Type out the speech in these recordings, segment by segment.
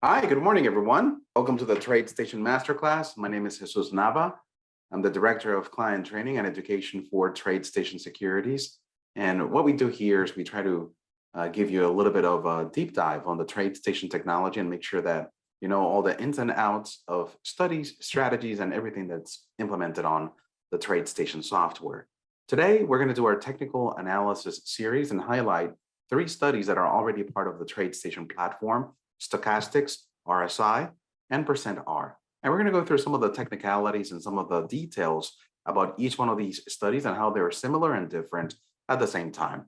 Hi, good morning, everyone. Welcome to the TradeStation Masterclass. My name is Jesus Nava. I'm the Director of Client Training and Education for TradeStation Securities. And what we do here is we try to give you a little bit of a deep dive on the TradeStation technology and make sure that you know all the ins and outs of studies, strategies, and everything that's implemented on the TradeStation software. Today, we're going to do our technical analysis series and highlight 3 studies that are already part of the TradeStation platform: Stochastics, RSI, and %R. And we're going to go through some of the technicalities and some of the details about each one of these studies and how they're similar and different at the same time.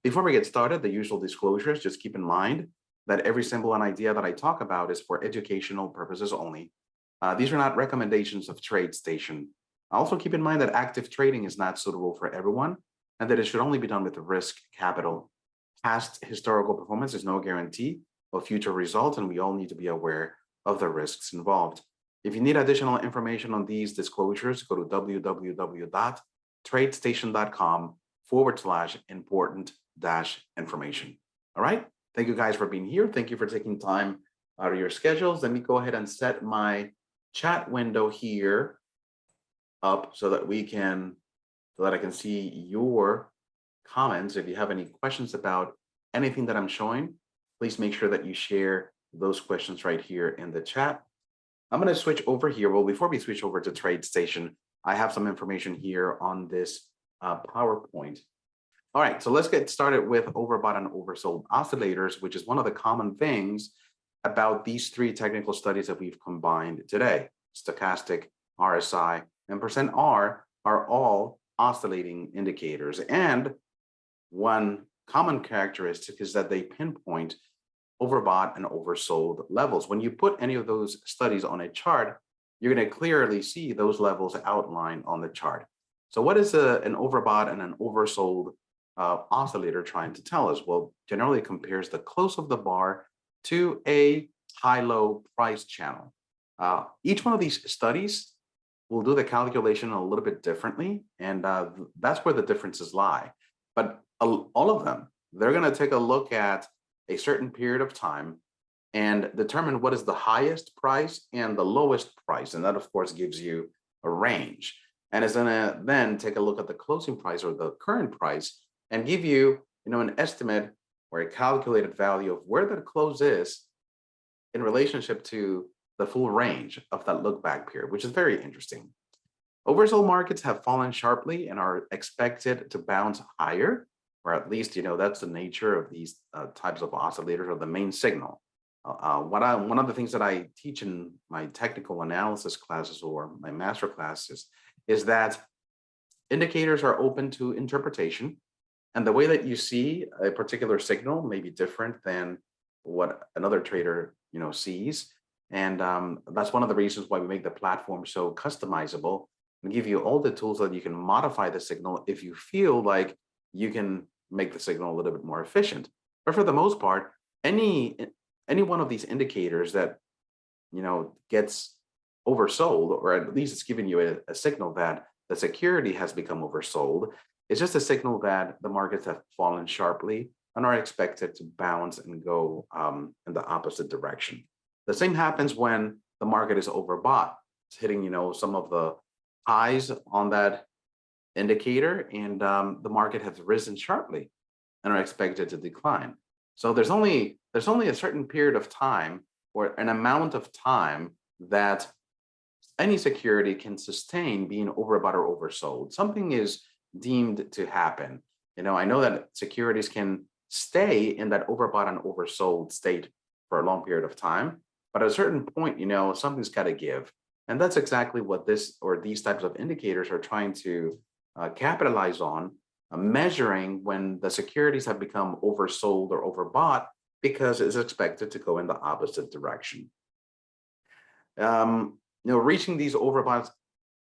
Before we get started, the usual disclosures, just keep in mind that every symbol and idea that I talk about is for educational purposes only. These are not recommendations of TradeStation. Also keep in mind that active trading is not suitable for everyone and that it should only be done with risk capital. Past historical performance is no guarantee of future results, and we all need to be aware of the risks involved. If you need additional information on these disclosures, go to www.tradestation.com/important-information. All right. Thank you guys for being here. Thank you for taking time out of your schedules. Let me go ahead and set my chat window here up so that I can see your comments. If you have any questions about anything that I'm showing, please make sure that you share those questions right here in the chat. I'm going to switch over here. Well, before we switch over to TradeStation, I have some information here on this PowerPoint. All right, so let's get started with overbought and oversold oscillators, which is one of the common things about these 3 technical studies that we've combined today. Stochastic, RSI, and %R are all oscillating indicators. And one common characteristic is that they pinpoint overbought and oversold levels. When you put any of those studies on a chart, you're going to clearly see those levels outlined on the chart. So what is an overbought and an oversold oscillator trying to tell us? Well, generally it compares the close of the bar to a high-low price channel. Each one of these studies will do the calculation a little bit differently, and that's where the differences lie. But all of them, they're going to take a look at a certain period of time and determine what is the highest price and the lowest price. And that, of course, gives you a range. And it's going to then take a look at the closing price or the current price and give you, an estimate or a calculated value of where that close is in relationship to the full range of that look back period, which is very interesting. Oversold markets have fallen sharply and are expected to bounce higher, or at least, that's the nature of these types of oscillators, or the main signal. One of the things that I teach in my technical analysis classes or my master classes is that indicators are open to interpretation, and the way that you see a particular signal may be different than what another trader, sees. And that's one of the reasons why we make the platform so customizable and give you all the tools that you can modify the signal if you feel like you can make the signal a little bit more efficient. But for the most part, any one of these indicators that gets oversold, or at least it's giving you a signal that the security has become oversold, it's just a signal that the markets have fallen sharply and are expected to bounce and go in the opposite direction. The same happens when the market is overbought. It's hitting, some of the highs on that indicator, and the market has risen sharply and are expected to decline. So there's only a certain period of time or an amount of time that any security can sustain being overbought or oversold. Something is deemed to happen. I know that securities can stay in that overbought and oversold state for a long period of time, but at a certain point, something's got to give. And that's exactly what these types of indicators are trying to capitalize on, measuring when the securities have become oversold or overbought because it's expected to go in the opposite direction. Reaching these overbought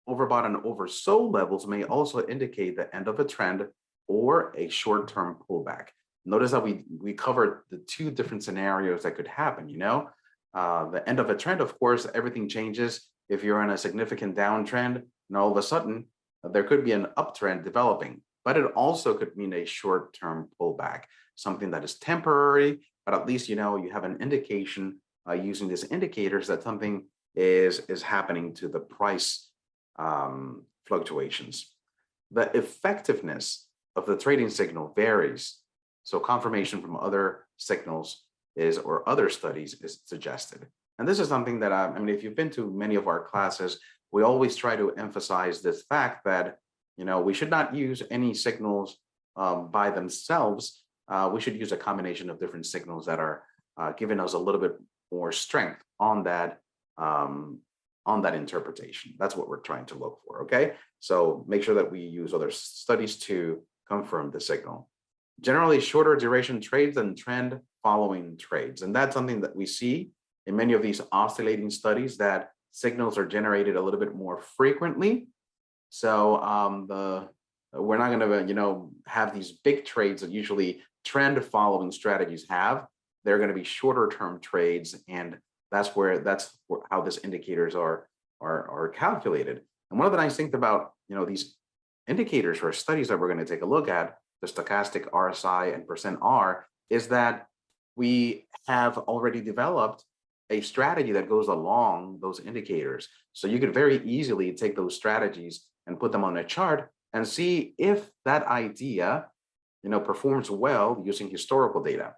and oversold levels may also indicate the end of a trend or a short-term pullback. Notice that we covered the 2 different scenarios that could happen. The end of a trend, of course, everything changes. If you're in a significant downtrend, and all of a sudden there could be an uptrend developing, but it also could mean a short-term pullback, something that is temporary, but at least you have an indication using these indicators that something is happening to the price fluctuations. The effectiveness of the trading signal varies. So confirmation from other signals or other studies is suggested. And this is something that, I mean, if you've been to many of our classes, we always try to emphasize this fact that, we should not use any signals by themselves. We should use a combination of different signals that are giving us a little bit more strength on that interpretation. That's what we're trying to look for, okay? So make sure that we use other studies to confirm the signal. Generally shorter duration trades and trend following trades. And that's something that we see in many of these oscillating studies, that signals are generated a little bit more frequently. So we're not going to, have these big trades that usually trend following strategies have. They're going to be shorter term trades, and that's how these indicators are calculated. And one of the nice things about these indicators or studies that we're going to take a look at, the stochastic RSI and %R, is that we have already developed a strategy that goes along those indicators. So you could very easily take those strategies and put them on a chart and see if that idea, performs well using historical data.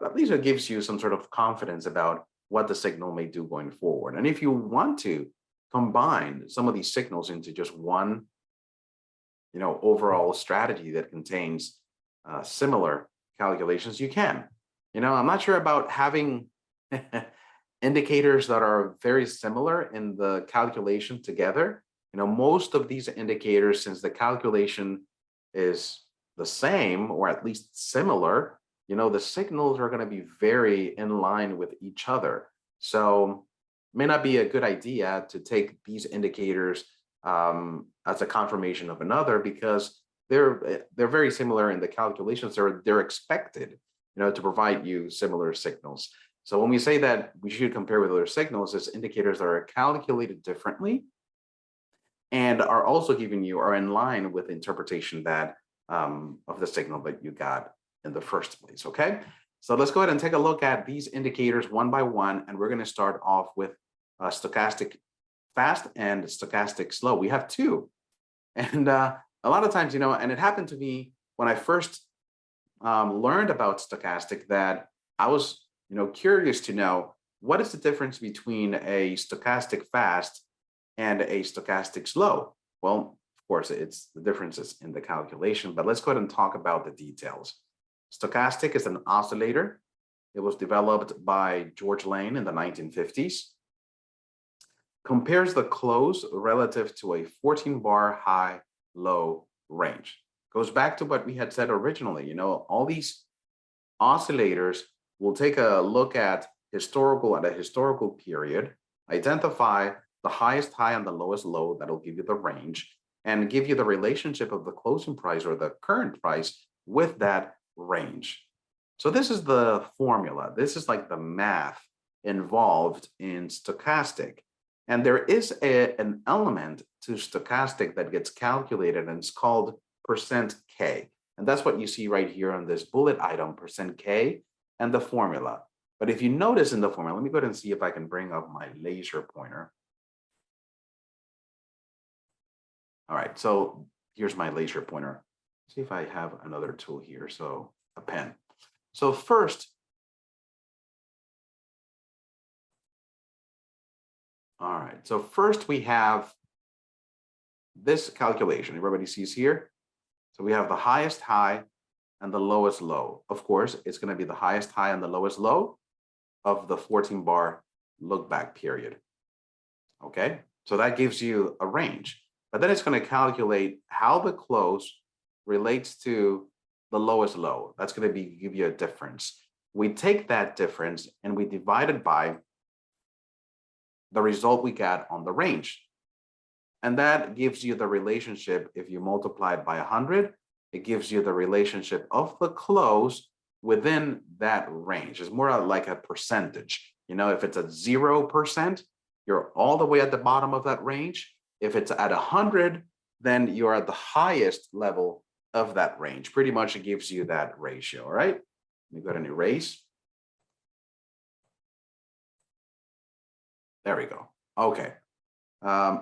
At least it gives you some sort of confidence about what the signal may do going forward. And if you want to combine some of these signals into just one, overall strategy that contains similar calculations, you can. I'm not sure about having indicators that are very similar in the calculation together. Most of these indicators, since the calculation is the same or at least similar, the signals are going to be very in line with each other. So it may not be a good idea to take these indicators as a confirmation of another, because they're very similar in the calculations. They're expected, to provide you similar signals. So when we say that we should compare with other signals, it's indicators that are calculated differently and are also are in line with the interpretation that of the signal that you got in the first place, okay? So let's go ahead and take a look at these indicators one by one, and we're going to start off with stochastic fast and stochastic slow. We have two, and a lot of times, and it happened to me when I first learned about stochastic, that I was, curious to know what is the difference between a stochastic fast and a stochastic slow. Well, of course, it's the differences in the calculation, but let's go ahead and talk about the details. Stochastic is an oscillator. It was developed by George Lane in the 1950s. Compares the close relative to a 14-bar high-low range. Goes back to what we had said originally. All these oscillators will take a look at a historical period, identify the highest high and the lowest low. That'll give you the range and give you the relationship of the closing price or the current price with that range. So this is the formula. This is like the math involved in stochastic. And there is an element to stochastic that gets calculated, and it's called %K. And that's what you see right here on this bullet item, %K, and the formula. But if you notice in the formula, let me go ahead and see if I can bring up my laser pointer. All right, so here's my laser pointer. See if I have another tool here, so a pen. So first, all right, so first we have this calculation. Everybody sees here? So we have the highest high and the lowest low. Of course, it's going to be the highest high and the lowest low of the 14-bar look back period. Okay, so that gives you a range, but then it's going to calculate how the close relates to the lowest low. That's going to give you a difference. We take that difference and we divide it by the result we got on the range. And that gives you the relationship. If you multiply it by 100, it gives you the relationship of the close within that range. It's more like a percentage. If it's at 0%, you're all the way at the bottom of that range. If it's at 100, then you're at the highest level of that range. Pretty much it gives you that ratio, all right? Let me go ahead and erase. There we go. Okay.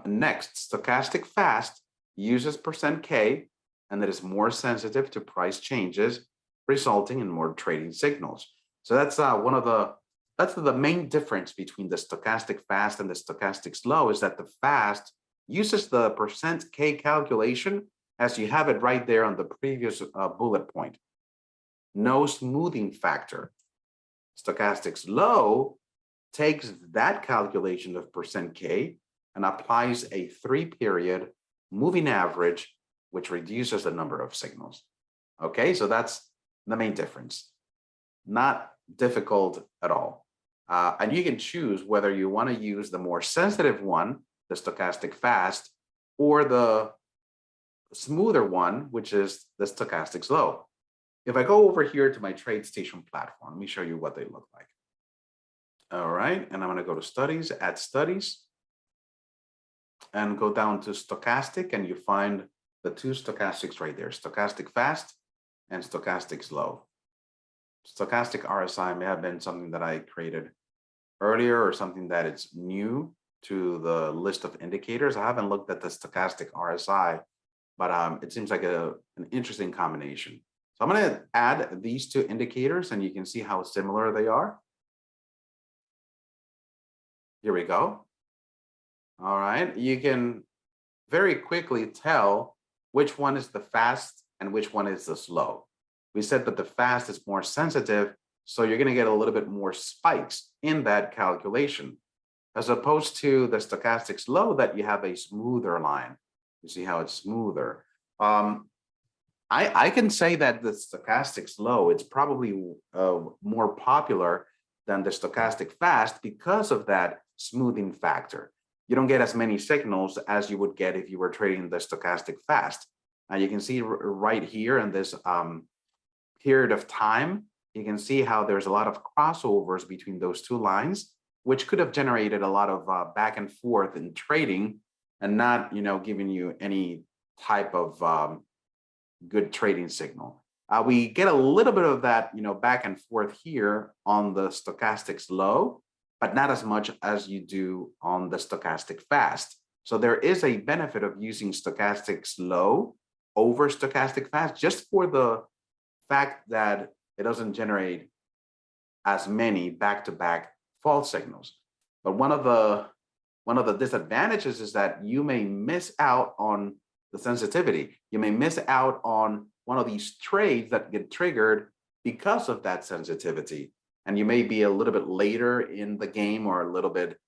Next, stochastic fast uses %K, and that is more sensitive to price changes, resulting in more trading signals. So that's the main difference between the stochastic fast and the stochastic slow, is that the fast uses the %K calculation as you have it right there on the previous bullet point. No smoothing factor. Stochastic slow takes that calculation of %K and applies a 3-period moving average, which reduces the number of signals. Okay, so that's the main difference. Not difficult at all. And you can choose whether you want to use the more sensitive one, the stochastic fast, or the smoother one, which is the stochastic slow. If I go over here to my TradeStation platform, let me show you what they look like. All right, and I'm going to go to Studies, Add Studies, and go down to Stochastic, and you find the 2 stochastics right there, stochastic fast and stochastic slow. Stochastic RSI may have been something that I created earlier or something that is new to the list of indicators. I haven't looked at the stochastic RSI, but it seems like an interesting combination. So I'm going to add these 2 indicators, and you can see how similar they are. Here we go. All right, you can very quickly tell which one is the fast and which one is the slow. We said that the fast is more sensitive, so you're going to get a little bit more spikes in that calculation, as opposed to the stochastic slow that you have a smoother line. You see how it's smoother. I can say that the stochastic slow, it's probably more popular than the stochastic fast because of that smoothing factor. You don't get as many signals as you would get if you were trading the stochastic fast. And you can see right here in this period of time, you can see how there's a lot of crossovers between those 2 lines, which could have generated a lot of back and forth in trading and not, giving you any type of good trading signal. We get a little bit of that, back and forth here on the stochastic slow, but not as much as you do on the stochastic fast. So there is a benefit of using stochastic slow over stochastic fast, just for the fact that it doesn't generate as many back-to-back false signals. But one of the disadvantages is that you may miss out on the sensitivity. You may miss out on one of these trades that get triggered because of that sensitivity. And you may be a little bit later in the game or a little bit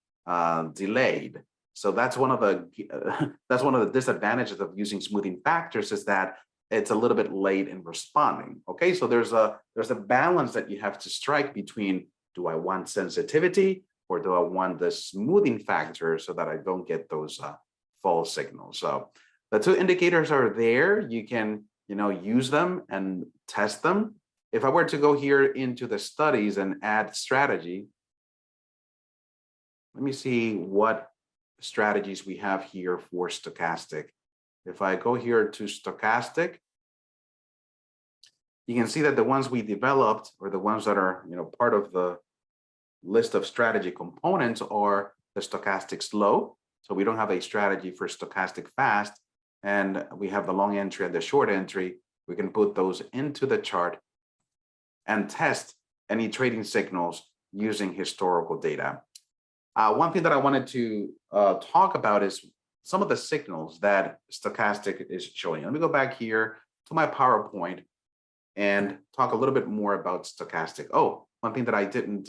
delayed. So that's one of the disadvantages of using smoothing factors, is that it's a little bit late in responding. Okay, so there's a balance that you have to strike between, do I want sensitivity or do I want the smoothing factor so that I don't get those false signals? So the 2 indicators are there. You can use them and test them. If I were to go here into the studies and add strategy, let me see what strategies we have here for stochastic. If I go here to stochastic, you can see that the ones we developed, or the ones that are part of the list of strategy components, are the stochastic slow. So we don't have a strategy for stochastic fast, and we have the long entry and the short entry. We can put those into the chart and test any trading signals using historical data. One thing that I wanted to talk about is some of the signals that stochastic is showing. Let me go back here to my PowerPoint and talk a little bit more about stochastic. Oh, one thing that I didn't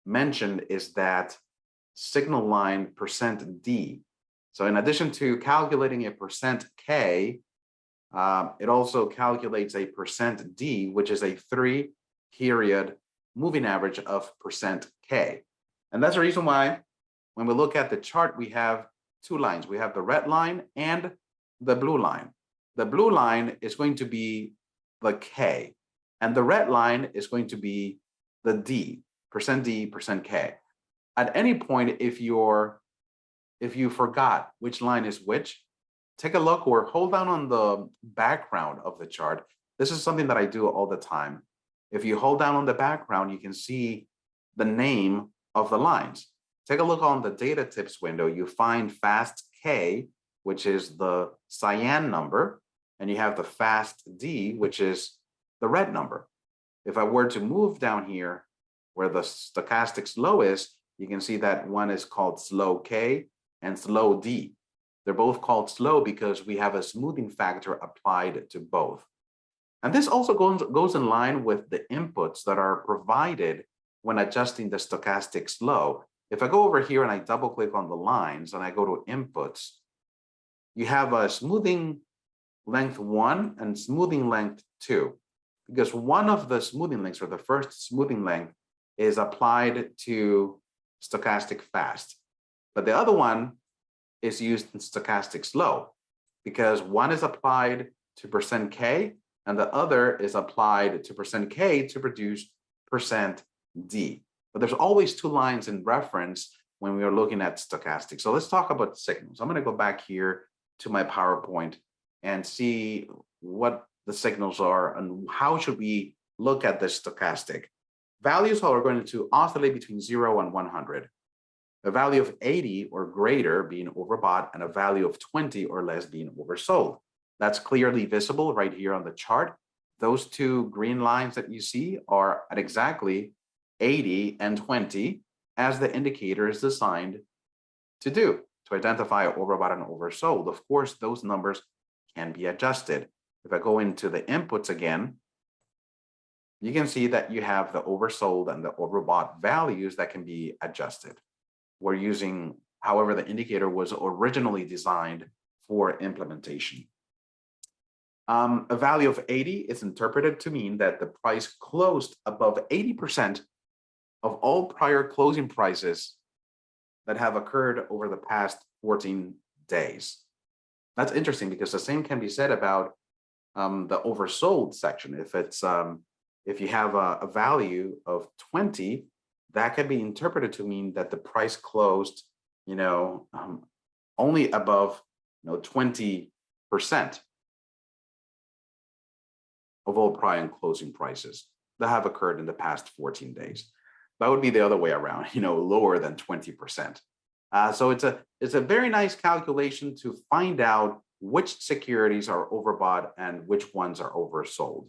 mention is that signal line %D. So in addition to calculating a %K, it also calculates a %D, which is a 3-period moving average of %K. And that's the reason why when we look at the chart, we have 2 lines. We have the red line and the blue line. The blue line is going to be the K, and the red line is going to be the D, %D, %K. At any point, if you forgot which line is which, take a look or hold down on the background of the chart. This is something that I do all the time. If you hold down on the background, you can see the name of the lines. Take a look on the data tips window. You find fast K, which is the cyan number, and you have the fast D, which is the red number. If I were to move down here where the stochastic slow is, you can see that one is called slow K and slow D. They're both called slow because we have a smoothing factor applied to both. And this also goes in line with the inputs that are provided when adjusting the stochastic slow. If I go over here and I double click on the lines and I go to inputs, you have a smoothing length 1 and smoothing length 2. Because one of the smoothing lengths, or the first smoothing length, is applied to stochastic fast. But the other one is used in stochastic slow because one is applied to %K and the other is applied to %K to produce %D. But there's always two lines in reference when we are looking at stochastic. So let's talk about signals. I'm going to go back here to my PowerPoint and see what the signals are and how should we look at this stochastic. Values are going to oscillate between 0 and 100. A value of 80 or greater being overbought and a value of 20 or less being oversold. That's clearly visible right here on the chart. Those two green lines that you see are at exactly 80 and 20 as the indicator is designed to do, to identify overbought and oversold. Of course, those numbers can be adjusted. If I go into the inputs again, you can see that you have the oversold and the overbought values that can be adjusted. We're using, however, the indicator was originally designed for implementation. A value of 80 is interpreted to mean that the price closed above 80% of all prior closing prices that have occurred over the past 14 days. That's interesting because the same can be said about the oversold section. If you have a value of 20, that can be interpreted to mean that the price closed, only above, 20% of all prior closing prices that have occurred in the past 14 days. That would be the other way around, lower than 20%. So it's a very nice calculation to find out which securities are overbought and which ones are oversold.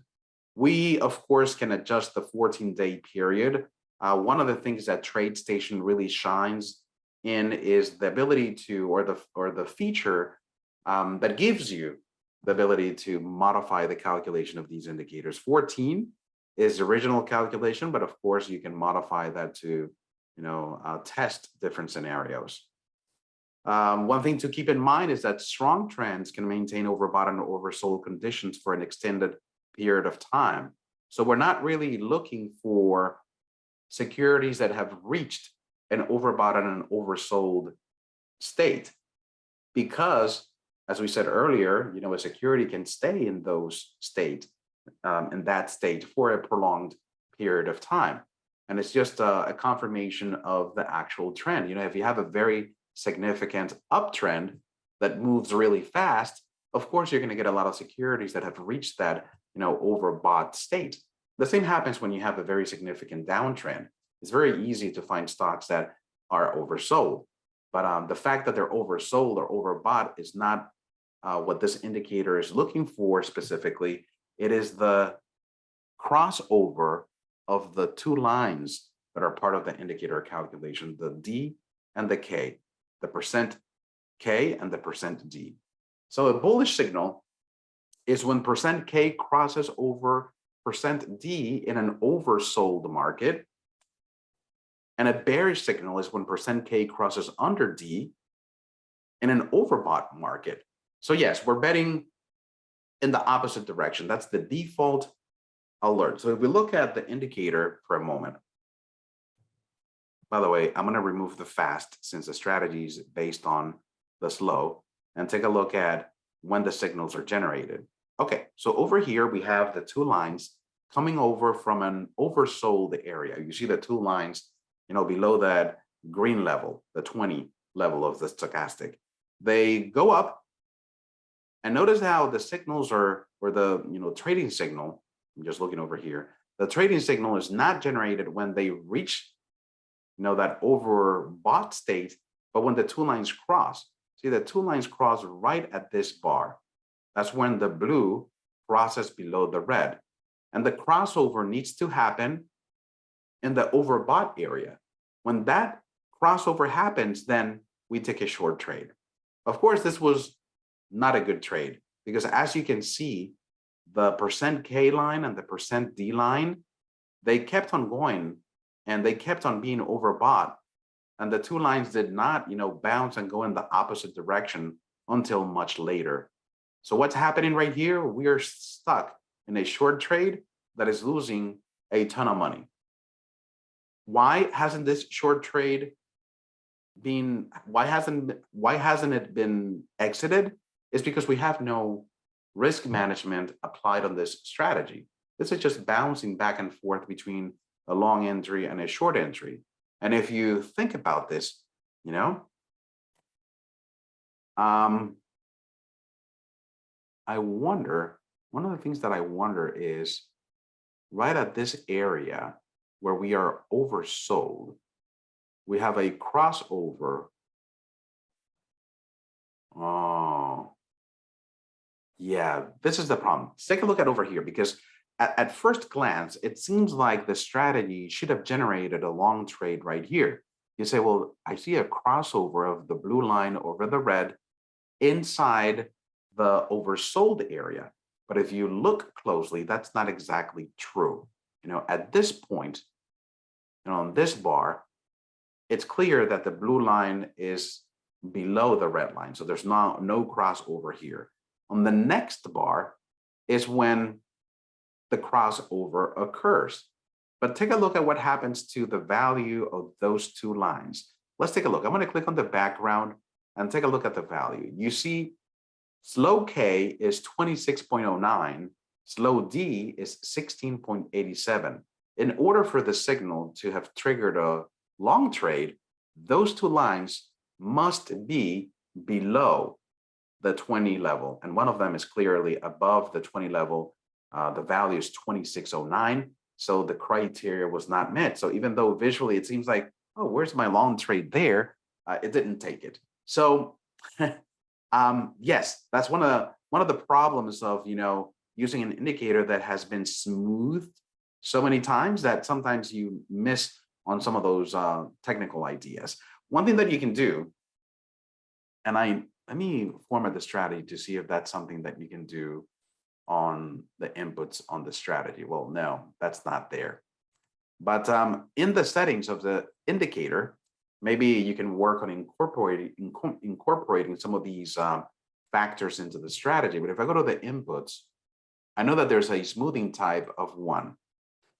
We, of course, can adjust the 14-day period. One of the things that TradeStation really shines in is the ability to, or the feature that gives you the ability to modify the calculation of these indicators. 14 is the original calculation, but of course you can modify that to, test different scenarios. One thing to keep in mind is that strong trends can maintain overbought and oversold conditions for an extended period of time. So we're not really looking for securities that have reached an overbought and an oversold state, because, as we said earlier, a security can stay in those state, in that state for a prolonged period of time. And it's just a confirmation of the actual trend. If you have a very significant uptrend that moves really fast, of course, you're going to get a lot of securities that have reached that, overbought state. The same happens when you have a very significant downtrend. It's very easy to find stocks that are oversold, but the fact that they're oversold or overbought is not what this indicator is looking for specifically. It is the crossover of the two lines that are part of the indicator calculation, the D and the K, the %K and the %D. So a bullish signal is when %K crosses over %D in an oversold market. And a bearish signal is when %K crosses under D in an overbought market. So yes, we're betting in the opposite direction. That's the default alert. So if we look at the indicator for a moment, by the way, I'm going to remove the fast since the strategy is based on the slow, and take a look at when the signals are generated. Okay, so over here we have the two lines coming over from an oversold area. You see the two lines, below that green level, the 20 level of the stochastic. They go up, and notice how the signals are, or the trading signal, I'm just looking over here, the trading signal is not generated when they reach that overbought state, but when the two lines cross, see the two lines cross right at this bar. That's when the blue crosses below the red. And the crossover needs to happen in the overbought area. When that crossover happens, then we take a short trade. Of course, this was not a good trade because as you can see, the percent K line and the percent D line, they kept on going and they kept on being overbought. And the two lines did not, bounce and go in the opposite direction until much later. So what's happening right here? We are stuck in a short trade that is losing a ton of money. Why hasn't this short trade been, why hasn't it been exited? It's because we have no risk management applied on this strategy. This is just bouncing back and forth between a long entry and a short entry. And if you think about this, I wonder, one of the things that I wonder is right at this area where we are oversold, we have a crossover. Oh, yeah, this is the problem. Let's take a look at over here because at first glance, it seems like the strategy should have generated a long trade right here. You say, well, I see a crossover of the blue line over the red inside the oversold area. But if you look closely, that's not exactly true. At this point, on this bar, it's clear that the blue line is below the red line. So there's no crossover here. On the next bar is when the crossover occurs. But take a look at what happens to the value of those two lines. Let's take a look. I'm going to click on the background and take a look at the value. You see, slow K is 26.09, slow D is 16.87. In order for the signal to have triggered a long trade, those two lines must be below the 20 level. And one of them is clearly above the 20 level. The value is 2609. So the criteria was not met. So even though visually it seems like, oh, where's my long trade there? It didn't take it. So yes, that's one of the problems of using an indicator that has been smoothed so many times that sometimes you miss on some of those technical ideas. One thing that you can do, and let me format the strategy to see if that's something that you can do on the inputs on the strategy. Well, no, that's not there. But in the settings of the indicator, maybe you can work on incorporating some of these factors into the strategy. But if I go to the inputs, I know that there's a smoothing type of 1.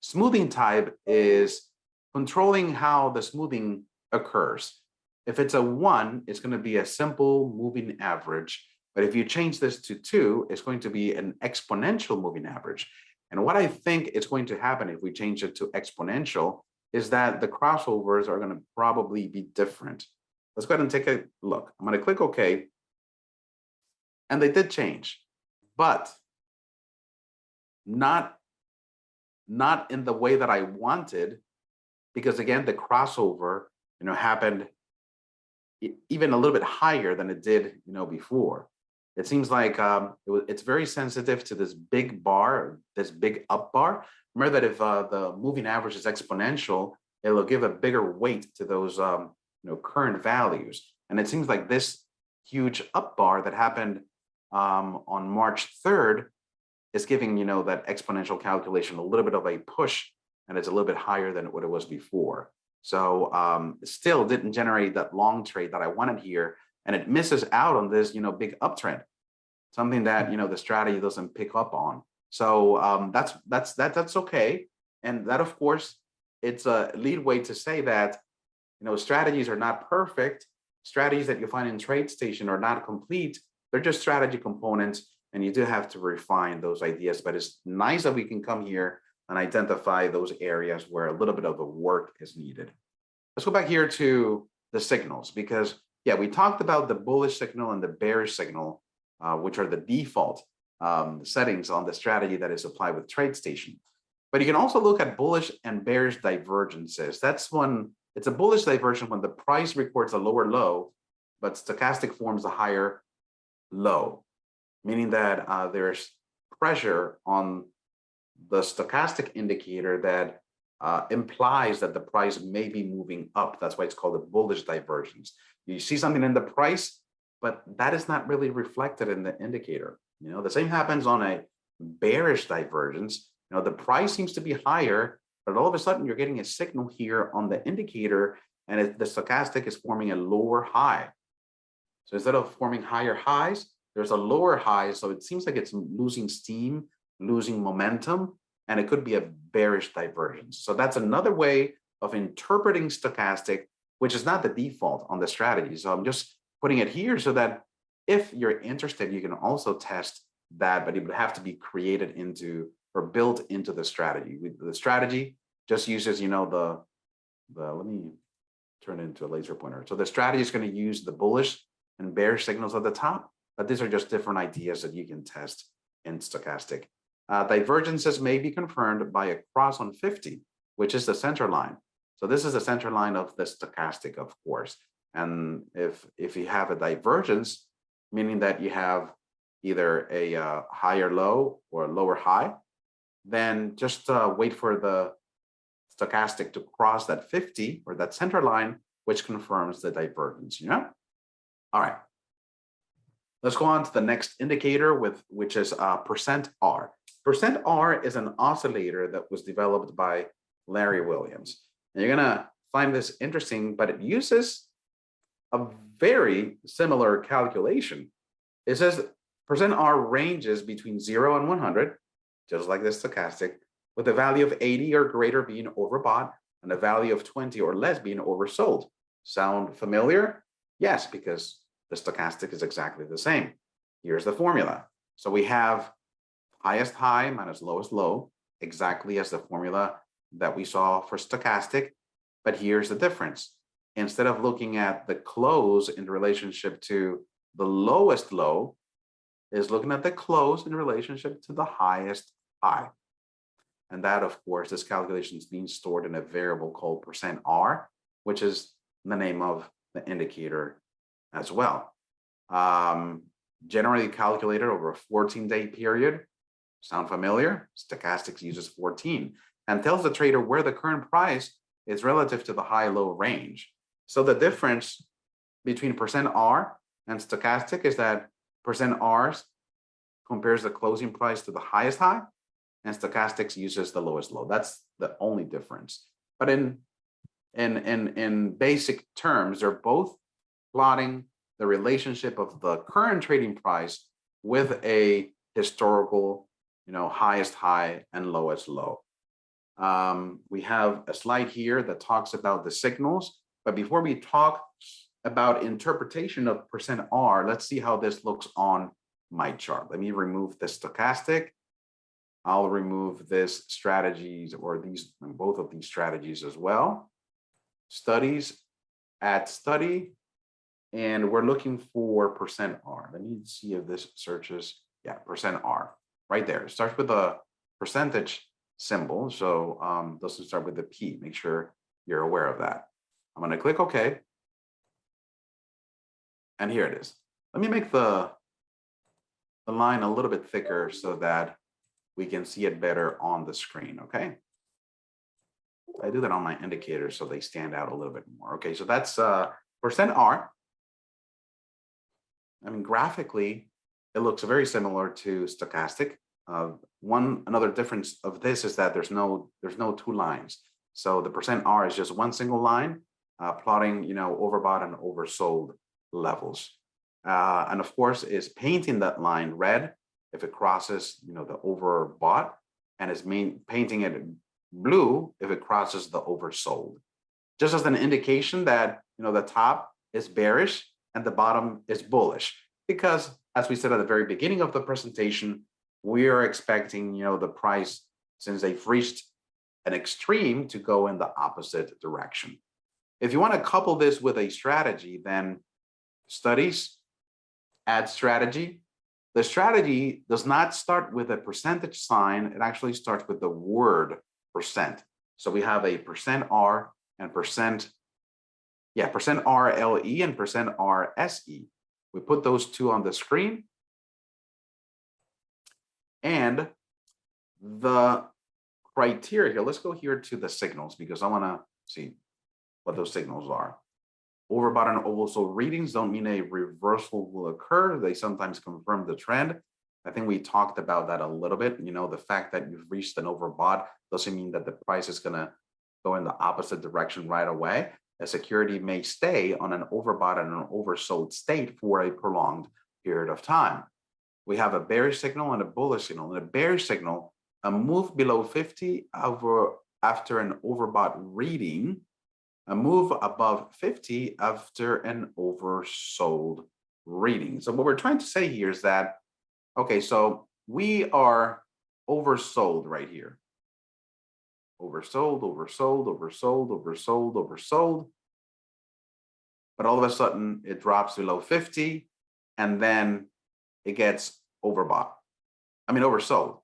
Smoothing type is controlling how the smoothing occurs. If it's a 1, it's going to be a simple moving average. But if you change this to 2, it's going to be an exponential moving average. And what I think is going to happen if we change it to exponential is that the crossovers are going to probably be different. Let's go ahead and take a look. I'm going to click OK. And they did change, but not in the way that I wanted, because again, the crossover, happened even a little bit higher than it did, before. It seems like it's very sensitive to this big bar, this big up bar. Remember that if the moving average is exponential, it'll give a bigger weight to those current values. And it seems like this huge up bar that happened on March 3rd is giving that exponential calculation a little bit of a push, and it's a little bit higher than what it was before. So still didn't generate that long trade that I wanted here, and it misses out on this big uptrend, something that the strategy doesn't pick up on. So that's okay, and that of course it's a lead way to say that strategies are not perfect. Strategies that you find in TradeStation are not complete. They're just strategy components, and you do have to refine those ideas. But it's nice that we can come here and identify those areas where a little bit of the work is needed. Let's go back here to the signals, because yeah, we talked about the bullish signal and the bearish signal, which are the default settings on the strategy that is applied with TradeStation. But you can also look at bullish and bearish divergences. That's one It's a bullish divergence when the price records a lower low, but stochastic forms a higher low, meaning that there's pressure on the stochastic indicator that implies that the price may be moving up. That's why it's called a bullish divergence. You see something in the price, but that is not really reflected in the indicator. You know, the same happens on a bearish divergence. You know, the price seems to be higher, but all of a sudden you're getting a signal here on the indicator, and the stochastic is forming a lower high. So instead of forming higher highs, there's a lower high. So it seems like it's losing steam, losing momentum, and it could be a bearish divergence. So that's another way of interpreting stochastic, which is not the default on the strategy. So I'm just putting it here so that if you're interested, you can also test that, but it would have to be created into or built into the strategy. The strategy just uses, you know, let me turn it into a laser pointer. So the strategy is going to use the bullish and bearish signals at the top, but these are just different ideas that you can test in stochastic. Divergences may be confirmed by a cross on 50, which is the center line. So this is the center line of the stochastic, of course. And if you have a divergence, meaning that you have either a higher low or a lower high, then just wait for the stochastic to cross that 50 or that center line, which confirms the divergence, you know? All right. Let's go on to the next indicator, which is percent R. Percent R is an oscillator that was developed by Larry Williams. And you're gonna find this interesting, but it uses a very similar calculation. It says percent R ranges between 0 and 100, just like this stochastic, with a value of 80 or greater being overbought and a value of 20 or less being oversold. Sound familiar? Yes, because the stochastic is exactly the same. Here's the formula. So we have highest high minus lowest low, exactly as the formula that we saw for stochastic. But here's the difference. Instead of looking at the close in relationship to the lowest low, is looking at the close in relationship to the highest high. And that, of course, this calculation is being stored in a variable called percent R, which is the name of the indicator as well. Generally calculated over a 14-day period. Sound familiar? Stochastics uses 14 and tells the trader where the current price is relative to the high-low range. So the difference between percent R and stochastic is that percent R compares the closing price to the highest high, and stochastics uses the lowest low. That's the only difference. But in basic terms, they're both plotting the relationship of the current trading price with a historical, you know, highest high and lowest low. We have a slide here that talks about the signals, but before we talk about interpretation of percent R, let's see how this looks on my chart. Let me remove the stochastic. I'll remove this strategies or both of these strategies as well. Studies, add study, and we're looking for percent R. Let me see if this searches. Yeah, percent R right there. It starts with a percentage symbol, so doesn't start with the P. Make sure you're aware of that. I'm going to click OK, and here it is. Let me make the line a little bit thicker so that we can see it better on the screen. Okay, I do that on my indicators so they stand out a little bit more. Okay, so that's percent R. I mean, graphically, it looks very similar to stochastic. Another difference of this is that there's no two lines. So the percent R is just one single line plotting, you know, overbought and oversold levels. And of course, is painting that line red if it crosses, you know, the overbought, and is painting it blue if it crosses the oversold. Just as an indication that, you know, the top is bearish and the bottom is bullish, because as we said at the very beginning of the presentation, we are expecting, you know, the price, since they've reached an extreme, to go in the opposite direction. If you want to couple this with a strategy, then studies, add strategy. The strategy does not start with a percentage sign. It actually starts with the word percent. So we have a percent R and percent yeah, percent RLE and percent RSE. We put those two on the screen. And the criteria here, let's go here to the signals because I want to see what those signals are. Overbought and oversold readings don't mean a reversal will occur. They sometimes confirm the trend. I think we talked about that a little bit. You know, the fact that you've reached an overbought doesn't mean that the price is going to go in the opposite direction right away. A security may stay on an overbought and an oversold state for a prolonged period of time. We have a bearish signal and a bullish signal. In a bearish signal, a move below 50 after an overbought reading, a move above 50 after an oversold reading. So what we're trying to say here is that, okay, so we are oversold right here. Oversold, oversold, oversold, oversold, oversold. But all of a sudden it drops below 50 and then it gets overbought. I mean, oversold.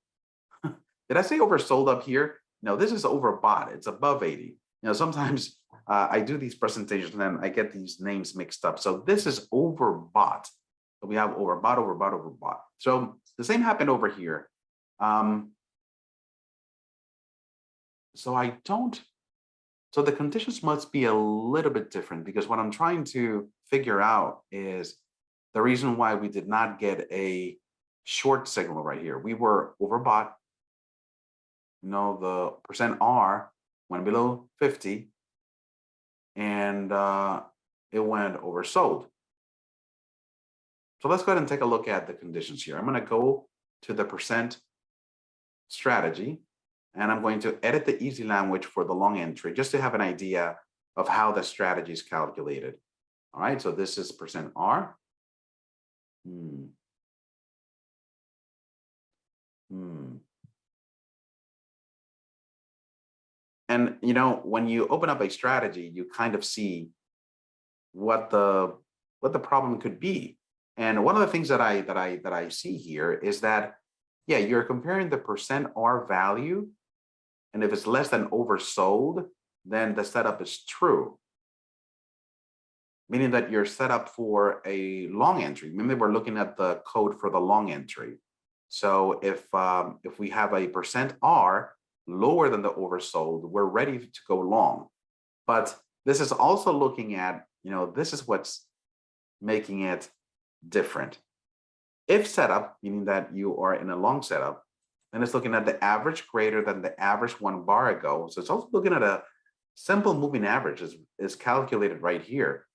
Did I say oversold up here? No, this is overbought. It's above 80. You know, sometimes I do these presentations and then I get these names mixed up. So this is overbought. So we have overbought, overbought, overbought. So the same happened over here. So the conditions must be a little bit different because what I'm trying to figure out is the reason why we did not get a short signal right here. We were overbought. You know, the percent R went below 50 and it went oversold. So let's go ahead and take a look at the conditions here. I'm going to go to the percent strategy and I'm going to edit the easy language for the long entry just to have an idea of how the strategy is calculated. All right, so this is percent R. And you know, when you open up a strategy, you kind of see what the problem could be. And one of the things that I see here is that, yeah, you're comparing the percent R value, and if it's less than oversold, then the setup is true. Meaning that you're set up for a long entry. Remember, we're looking at the code for the long entry. So if we have a percent R lower than the oversold, we're ready to go long. But this is also looking at, you know, this is what's making it different. If setup, meaning that you are in a long setup, then it's looking at the average greater than the average 1 bar ago. So it's also looking at a simple moving average is calculated right here.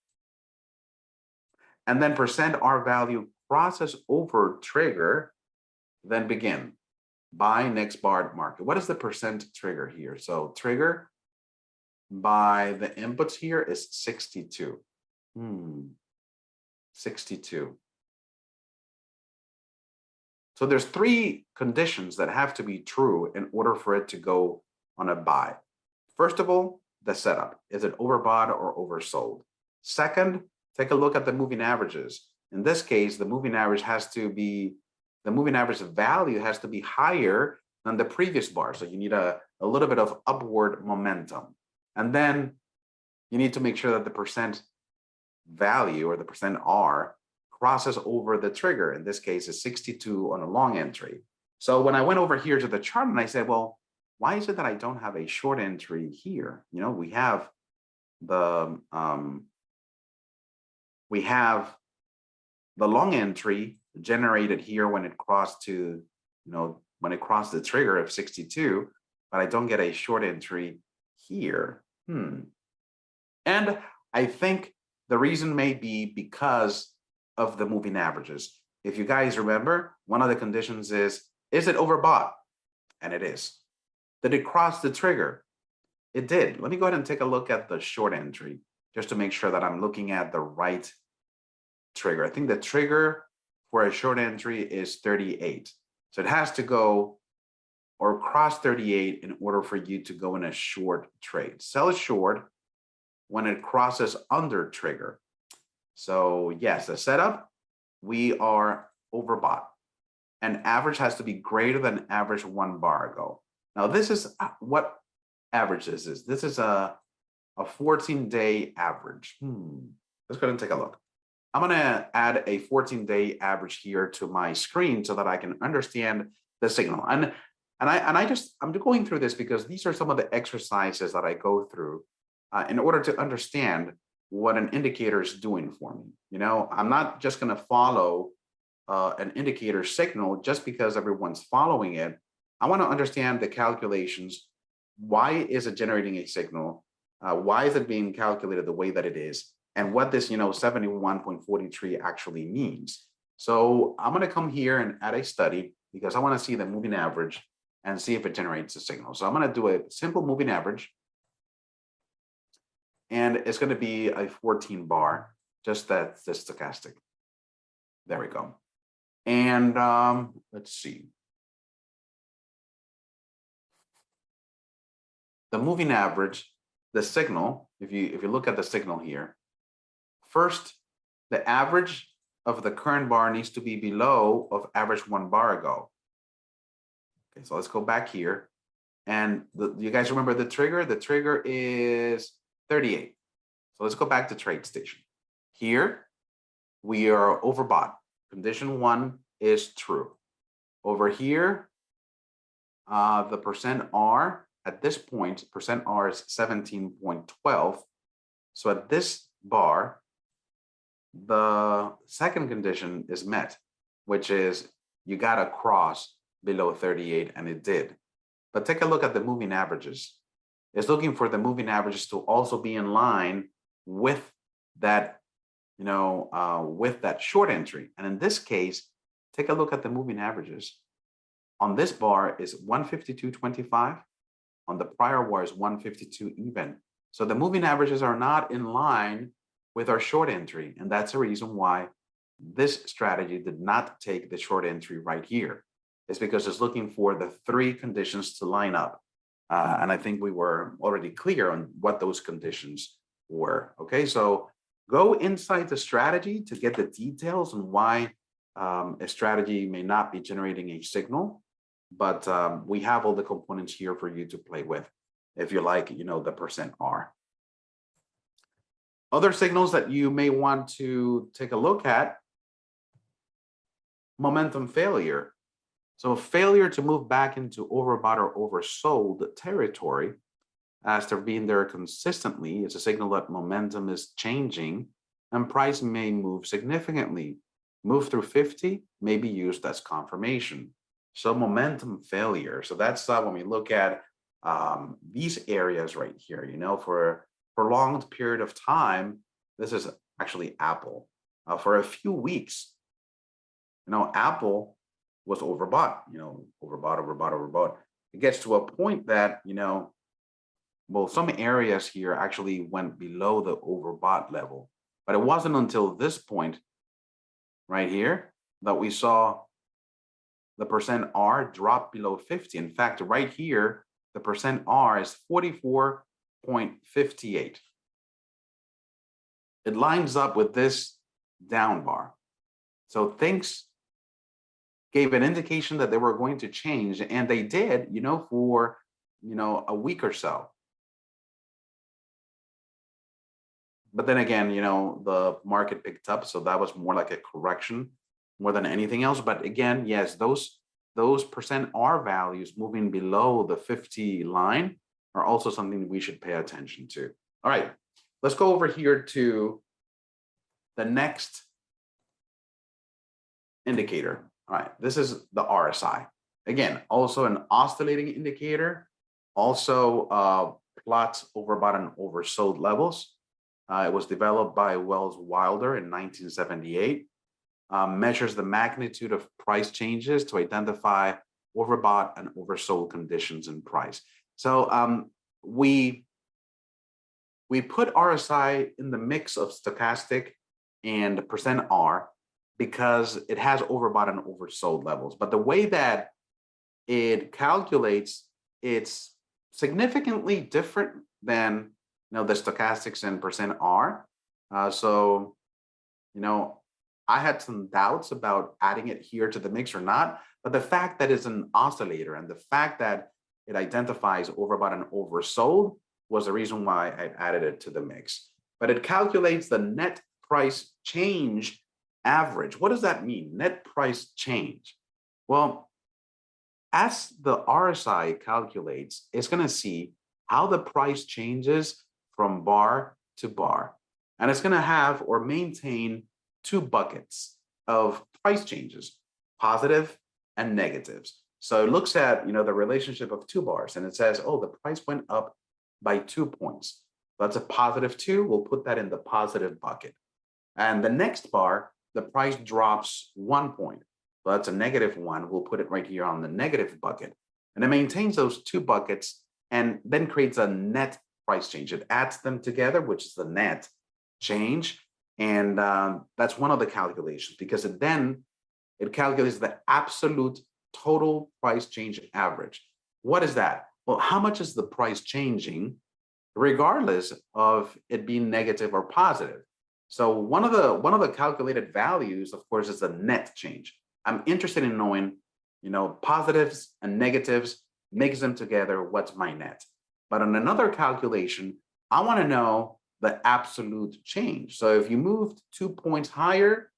And then percent R value crosses over trigger, then begin. Buy next bar market. What is the percent trigger here? So trigger by the inputs here is 62. 62. So there's 3 conditions that have to be true in order for it to go on a buy. First of all, the setup. Is it overbought or oversold? Second, take a look at the moving averages. In this case, the moving average value has to be higher than the previous bar. So you need a little bit of upward momentum. And then you need to make sure that the percent value or the percent R crosses over the trigger. In this case, is 62 on a long entry. So when I went over here to the chart and I said, well, why is it that I don't have a short entry here? You know, we have the long entry generated here when it crossed to, you know, when it crossed the trigger of 62, but I don't get a short entry here. And I think the reason may be because of the moving averages. If you guys remember, one of the conditions is it overbought? And it is. Did it cross the trigger? It did. Let me go ahead and take a look at the short entry just to make sure that I'm looking at the right trigger. I think the trigger for a short entry is 38. So it has to go or cross 38 in order for you to go in a short trade. Sell it short when it crosses under trigger. So yes, the setup, we are overbought. And average has to be greater than average 1 bar ago. Now this is what average is. This is a a 14-day average. Let's go ahead and take a look. I'm going to add a 14-day average here to my screen so that I can understand the signal. And I'm going through this because these are some of the exercises that I go through in order to understand what an indicator is doing for me. You know, I'm not just going to follow an indicator signal just because everyone's following it. I want to understand the calculations. Why is it generating a signal? Why is it being calculated the way that it is? And what this, 71.43 actually means. So I'm going to come here and add a study because I want to see the moving average and see if it generates a signal. So I'm going to do a simple moving average. And it's going to be a 14 bar, just that's the stochastic. There we go. And let's see. The moving average, the signal, if you look at the signal here, first, the average of the current bar needs to be below of average 1 bar ago. Okay, so let's go back here. And you guys remember the trigger? The trigger is 38. So let's go back to TradeStation. Here, we are overbought. Condition 1 is true. Over here, the percent R at this point, percent R is 17.12. So at this bar, the second condition is met, which is you got to cross below 38, and it did. But take a look at the moving averages. It's looking for the moving averages to also be in line with that, with that short entry. And in this case, take a look at the moving averages. On this bar is 152.25. On the prior bar is 152 even. So the moving averages are not in line with our short entry. And that's the reason why this strategy did not take the short entry right here. It's because it's looking for the 3 conditions to line up. And I think we were already clear on what those conditions were. Okay, so go inside the strategy to get the details on why a strategy may not be generating a signal. But we have all the components here for you to play with if you like, the percent R. Other signals that you may want to take a look at, momentum failure. So failure to move back into overbought or oversold territory after being there consistently is a signal that momentum is changing and price may move significantly. Move through 50 may be used as confirmation. So momentum failure. So that's when we look at these areas right here, for a prolonged period of time. This is actually Apple. For a few weeks, Apple was overbought, overbought. It gets to a point that, some areas here actually went below the overbought level. But it wasn't until this point right here that we saw the percent R drop below 50. In fact, right here, the percent R is 44.58. It lines up with this down bar. So things gave an indication that they were going to change, and they did, for, a week or so. But then again, the market picked up, so that was more like a correction more than anything else. But again, yes, those percent R values moving below the 50 line are also something we should pay attention to. All right, let's go over here to the next indicator. All right, this is the RSI. Again, also an oscillating indicator, also plots overbought and oversold levels. It was developed by Wells Wilder in 1978. Measures the magnitude of price changes to identify overbought and oversold conditions in price. So we put RSI in the mix of stochastic and percent R because it has overbought and oversold levels. But the way that it calculates, it's significantly different than the stochastics and percent R. So I had some doubts about adding it here to the mix or not, but the fact that it's an oscillator and the fact that it identifies overbought and oversold was the reason why I added it to the mix. But it calculates the net price change average. What does that mean? Net price change. Well, as the RSI calculates, it's going to see how the price changes from bar to bar. And it's going to have or maintain two buckets of price changes, positive and negatives. So it looks at, the relationship of two bars and it says, oh, the price went up by 2 points. That's a positive 2. We'll put that in the positive bucket. And the next bar, the price drops 1 point. So that's a negative 1. We'll put it right here on the negative bucket. And it maintains those two buckets and then creates a net price change. It adds them together, which is the net change. And that's one of the calculations because it calculates the absolute total price change average. What is that? Well, how much is the price changing regardless of it being negative or positive? So one of the calculated values, of course, is the net change. I'm interested in knowing, positives and negatives, mix them together, what's my net? But on another calculation, I want to know the absolute change. So if you moved 2 points higher,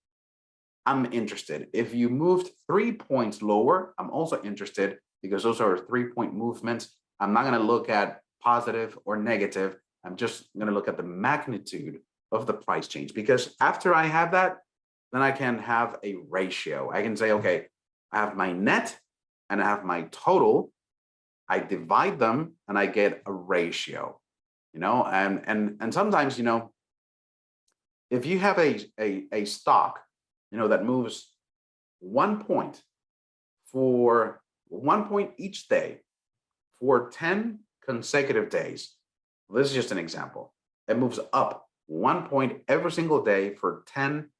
I'm interested. If you moved 3 points lower, I'm also interested because those are 3-point movements. I'm not going to look at positive or negative. I'm just going to look at the magnitude of the price change because after I have that, then I can have a ratio. I can say, okay, I have my net and I have my total. I divide them and I get a ratio, and sometimes, if you have a stock, that moves 1 point for 1 point each day for 10 consecutive days. This is just an example. It moves up 1 point every single day for 10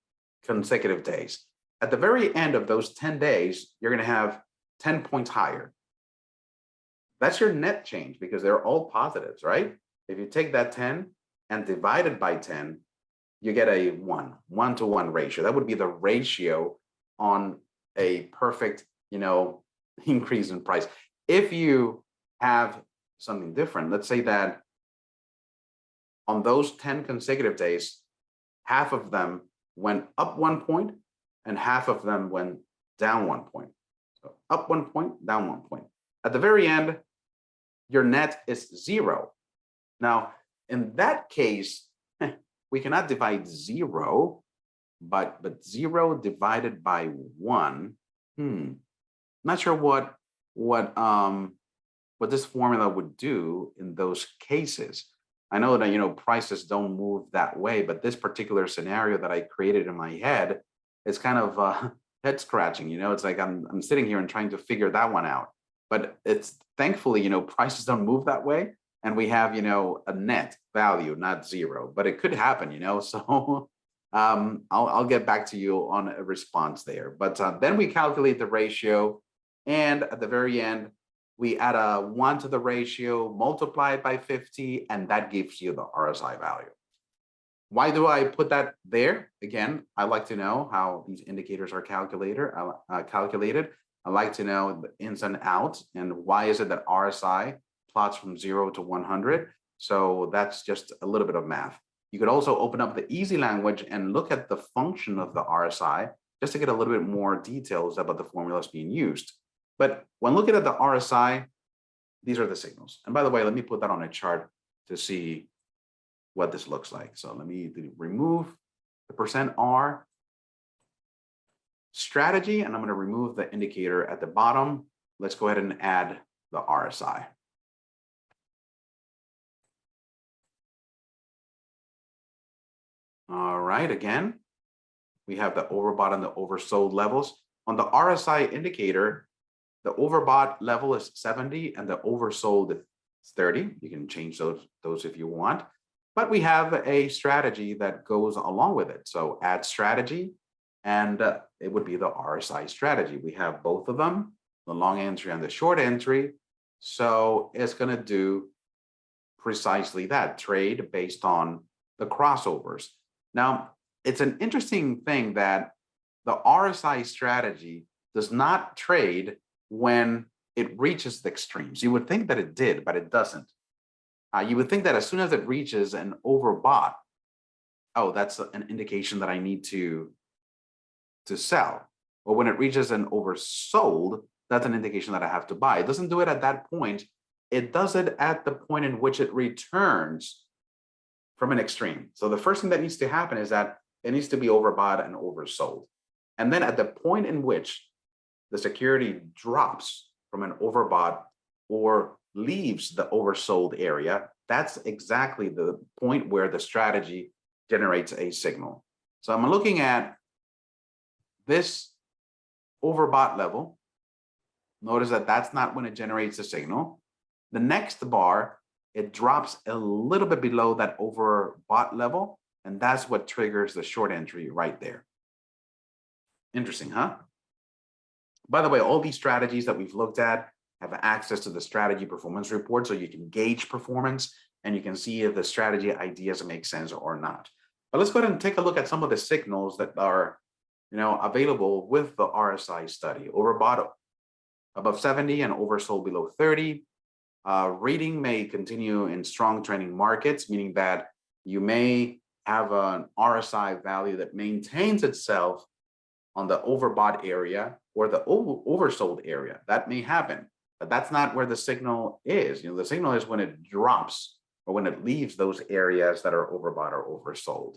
consecutive days. At the very end of those 10 days, you're going to have 10 points higher. That's your net change because they're all positives, right? If you take that 10 and divide it by 10, you get a 1-to-1 ratio. That would be the ratio on a perfect, increase in price. If you have something different, let's say that on those 10 consecutive days, half of them went up 1 point and half of them went down 1 point. So up 1 point, down 1 point. At the very end, your net is 0. Now, in that case, we cannot divide 0, but 0 divided by 1. Not sure what this formula would do in those cases. I know that prices don't move that way, but this particular scenario that I created in my head is kind of head scratching. It's like I'm sitting here and trying to figure that one out. But it's thankfully, prices don't move that way. And we have, a net value, not 0, but it could happen, so I'll get back to you on a response there. But then we calculate the ratio. And at the very end, we add a 1 to the ratio, multiply it by 50, and that gives you the RSI value. Why do I put that there? Again, I like to know how these indicators are calculated. I like to know the ins and outs and why is it that RSI plots from 0 to 100. So that's just a little bit of math. You could also open up the easy language and look at the function of the RSI just to get a little bit more details about the formulas being used. But when looking at the RSI, these are the signals. And by the way, let me put that on a chart to see what this looks like. So let me remove the %R strategy, and I'm going to remove the indicator at the bottom. Let's go ahead and add the RSI. All right, again, we have the overbought and the oversold levels. On the RSI indicator, the overbought level is 70 and the oversold is 30. You can change those if you want. But we have a strategy that goes along with it. So add strategy, and it would be the RSI strategy. We have both of them, the long entry and the short entry. So it's going to do precisely that, trade based on the crossovers. Now, it's an interesting thing that the RSI strategy does not trade when it reaches the extremes. You would think that it did, but it doesn't. You would think that as soon as it reaches an overbought, oh, that's an indication that I need to sell. Or when it reaches an oversold, that's an indication that I have to buy. It doesn't do it at that point. It does it at the point in which it returns from an extreme. So the first thing that needs to happen is that it needs to be overbought and oversold. And then at the point in which the security drops from an overbought or leaves the oversold area, that's exactly the point where the strategy generates a signal. So I'm looking at this overbought level. Notice that that's not when it generates a signal. The next bar, it drops a little bit below that overbought level, and that's what triggers the short entry right there. Interesting, huh? By the way, all these strategies that we've looked at have access to the strategy performance report, so you can gauge performance and you can see if the strategy ideas make sense or not. But let's go ahead and take a look at some of the signals that are, available with the RSI study. Overbought above 70 and oversold below 30. Reading may continue in strong trending markets, meaning that you may have an RSI value that maintains itself on the overbought area or the oversold area. That may happen, but that's not where the signal is. The signal is when it drops or when it leaves those areas that are overbought or oversold.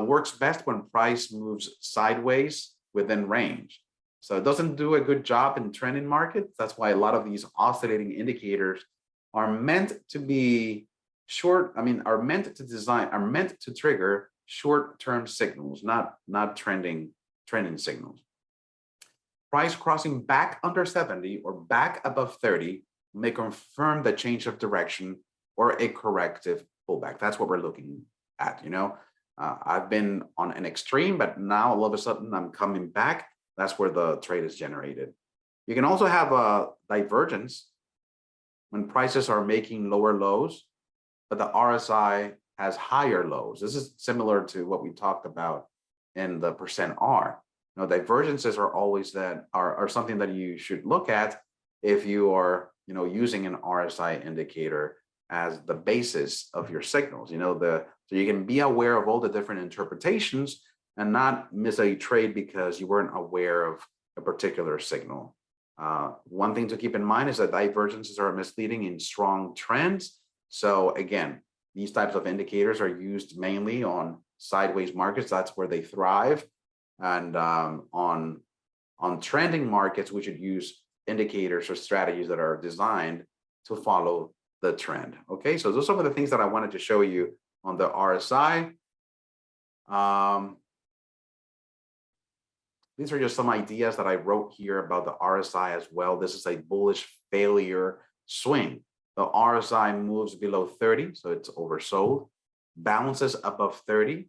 Works best when price moves sideways within range. So it doesn't do a good job in trending markets. That's why a lot of these oscillating indicators are meant to be are meant to trigger short-term signals, not trending signals. Price crossing back under 70 or back above 30 may confirm the change of direction or a corrective pullback. That's what we're looking at. I've been on an extreme, but now all of a sudden I'm coming back. That's where the trade is generated. You can also have a divergence when prices are making lower lows, but the RSI has higher lows. This is similar to what we talked about in the %R. Divergences are always are something that you should look at if you are using an RSI indicator as the basis of your signals. So you can be aware of all the different interpretations and not miss a trade because you weren't aware of a particular signal. One thing to keep in mind is that divergences are misleading in strong trends. So again, these types of indicators are used mainly on sideways markets. That's where they thrive. And on trending markets, we should use indicators or strategies that are designed to follow the trend. Okay, so those are some of the things that I wanted to show you on the RSI. These are just some ideas that I wrote here about the RSI as well. This is a bullish failure swing. The RSI moves below 30, so it's oversold, bounces above 30,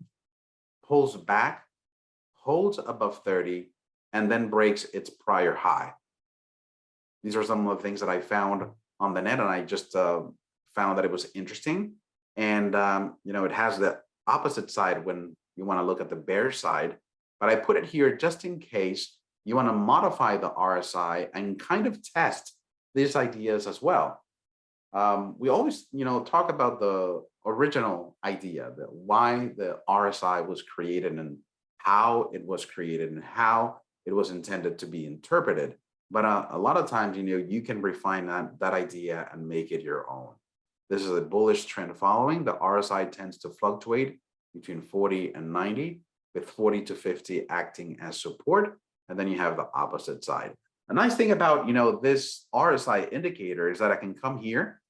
pulls back, holds above 30, and then breaks its prior high. These are some of the things that I found on the net, and I just found that it was interesting. And it has the opposite side when you want to look at the bear side, but I put it here just in case you want to modify the RSI and kind of test these ideas as well. We always, talk about the original idea, that why the RSI was created and how it was created and how it was intended to be interpreted. But a lot of times, you can refine that idea and make it your own. This is a bullish trend following. The RSI tends to fluctuate between 40 and 90, with 40 to 50 acting as support. And then you have the opposite side. A nice thing about, this RSI indicator is that I can come here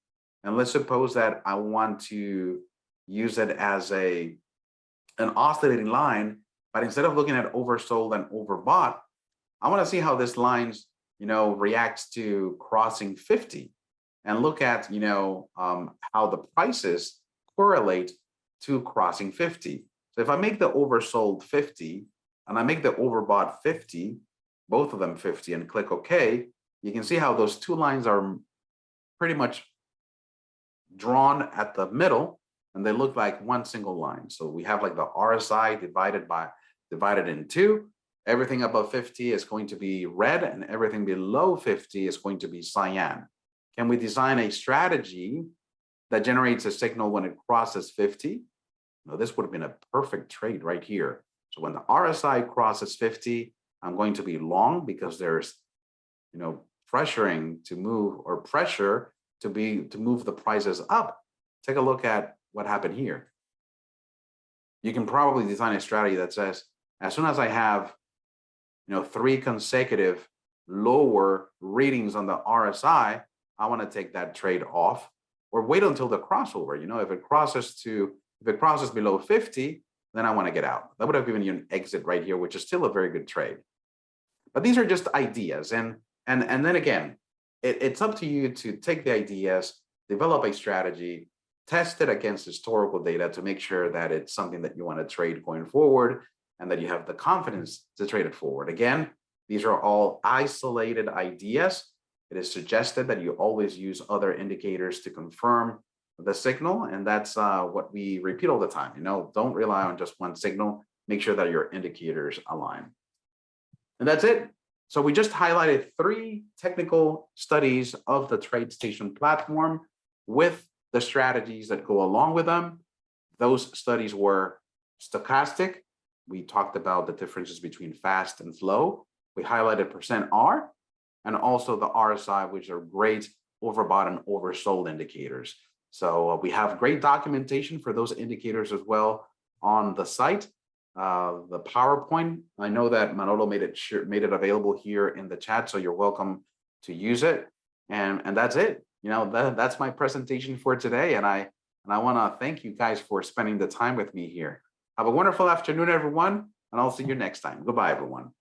and let's suppose that I want to use it as an oscillating line, but instead of looking at oversold and overbought, I want to see how this line, reacts to crossing 50 and look at, how the prices correlate to crossing 50. So if I make the oversold 50 and I make the overbought 50, both of them 50, and click OK, you can see how those two lines are pretty much drawn at the middle and they look like one single line. So we have like the RSI divided in two. Everything above 50 is going to be red and everything below 50 is going to be cyan. Can we design a strategy that generates a signal when it crosses 50. Now, this would have been a perfect trade right here. So when the RSI crosses 50, I'm going to be long because there's, pressuring to move, or pressure to move the prices up. Take a look at what happened here. You can probably design a strategy that says, as soon as I have, 3 consecutive lower readings on the RSI, I want to take that trade off, or wait until the crossover. If it crosses below 50, then I want to get out. That would have given you an exit right here, which is still a very good trade. But these are just ideas, and then again, it's up to you to take the ideas, develop a strategy, test it against historical data to make sure that it's something that you want to trade going forward, and that you have the confidence to trade it forward. Again, these are all isolated ideas. It is suggested that you always use other indicators to confirm the signal, and that's what we repeat all the time. Don't rely on just one signal. Make sure that your indicators align. And that's it. So we just highlighted 3 technical studies of the TradeStation platform with the strategies that go along with them. Those studies were stochastic. We talked about the differences between fast and slow. We highlighted %R, and also the RSI, which are great overbought and oversold indicators. So we have great documentation for those indicators as well on the site. The PowerPoint, I know that Manolo made it available here in the chat, so you're welcome to use it. And that's it. That's my presentation for today, and I want to thank you guys for spending the time with me here. Have a wonderful afternoon, everyone, and I'll see you next time. Goodbye, everyone.